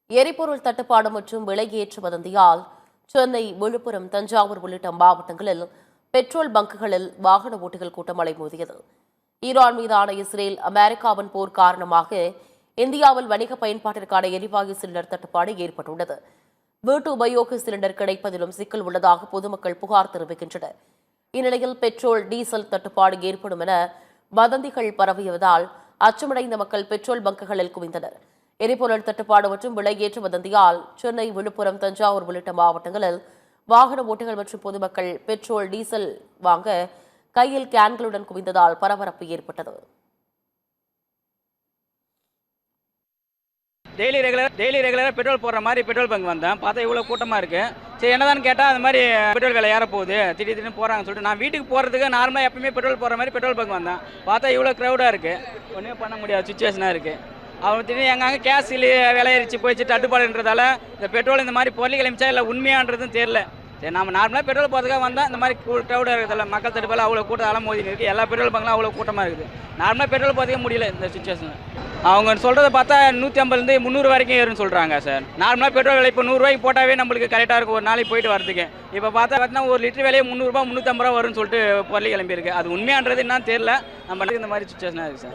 எரிபொருள் தட்டுப்பாடு மற்றும் விலையேற்ற வதந்தியால் சென்னை, விழுப்புரம், தஞ்சாவூர் உள்ளிட்ட மாவட்டங்களில் பெட்ரோல் பங்குகளில் வாகன ஓட்டிகள் கூட்டம் அலைமோதியது. ஈரான் மீதான இஸ்ரேல், அமெரிக்காவின் போர் காரணமாக இந்தியாவில் வணிக பயன்பாட்டிற்கான எரிவாயு சிலிண்டர் தட்டுப்பாடு ஏற்பட்டுள்ளது. வீட்டு உபயோக சிலிண்டர் கிடைப்பதிலும் சிக்கல் உள்ளதாக பொதுமக்கள் புகார் தெரிவிக்கின்றனர். இந்நிலையில் பெட்ரோல், டீசல் தட்டுப்பாடு ஏற்படும் என வதந்திகள் பரவியதால் அச்சமடைந்த மக்கள் பெட்ரோல் பங்குகளில் குவிந்தனர். எரிபொருள் தட்டுப்பாடு மற்றும் விலையேற்ற வதந்தியால் சென்னை, விழுப்புரம், தஞ்சாவூர் உள்ளிட்ட மாவட்டங்களில் வாகன ஓட்டிகள் மற்றும் பொதுமக்கள் பெட்ரோல், டீசல் வாங்க கையில் கேன்களுடன் குவிந்ததால் பரபரப்பு ஏற்பட்டது. டெய்லி ரெகுலராக பெட்ரோல் போடுற மாதிரி பெட்ரோல் பங்க் வந்தேன். பார்த்தா இவ்வளோ கூட்டமாக இருக்குது. சரி, என்னதான்னு கேட்டால் அது மாதிரி பெட்ரோல் விலை ஏற போகுது, திடீர்னு போகிறாங்கன்னு சொல்லிட்டு நான் வீட்டுக்கு போகிறதுக்கு நார்மலாக எப்பவுமே பெட்ரோல் போடுற மாதிரி பெட்ரோல் பங்க் வந்தேன். பார்த்தா இவ்வளோ க்ரௌடாக இருக்குது. ஒன்றுமே பண்ண முடியாத சுச்சுவேஷனாக இருக்குது. அவங்க திடீர்னு எங்காங்க கேஸ் விலையரிச்சு போயிடுச்சு தட்டுப்பாடுன்றதால இந்த பெட்ரோல் இந்த மாதிரி பொருள் கிளம்பிச்சா இல்லை உண்மையான்றதும் தெரியல. சரி, நம்ம நார்மலாக பெட்ரோல் போகிறதுக்காக வந்தால் இந்த மாதிரி க்ரௌடாக இருக்கிறதால மக்கள் தட்டுப்பாடு அவ்வளோ கூட்டம் அலமோதி இருக்குது. எல்லா பெட்ரோல் பங்க்லாம் அவ்வளோ கூட்டமாக இருக்குது. நார்மலாக பெட்ரோல் போகிறதுக்கே முடியல இந்த சுச்சுவேஷனில். அவங்க சொல்கிறத பார்த்தா 150 300 வரைக்கும் ஏறுன்னு சொல்கிறாங்க சார். நார்மலாக பெட்ரோல் விலை இப்போ 100 ரூபாய்க்கு போட்டாவே நம்மளுக்கு கரெக்டாக இருக்கும் ஒரு நாளைக்கு போயிட்டு வரதுக்கு. இப்போ பார்த்தா ஒரு லிட்டர் விலையே 300 ரூபா 350 ரூபா வரும்னு சொல்லிட்டு பொருள் கிளம்பியிருக்கு. அது உண்மையான்றது என்னன்னு தெரியல. நம்ம இந்த மாதிரி சுச்சுவேஷனாக இருக்குது சார்.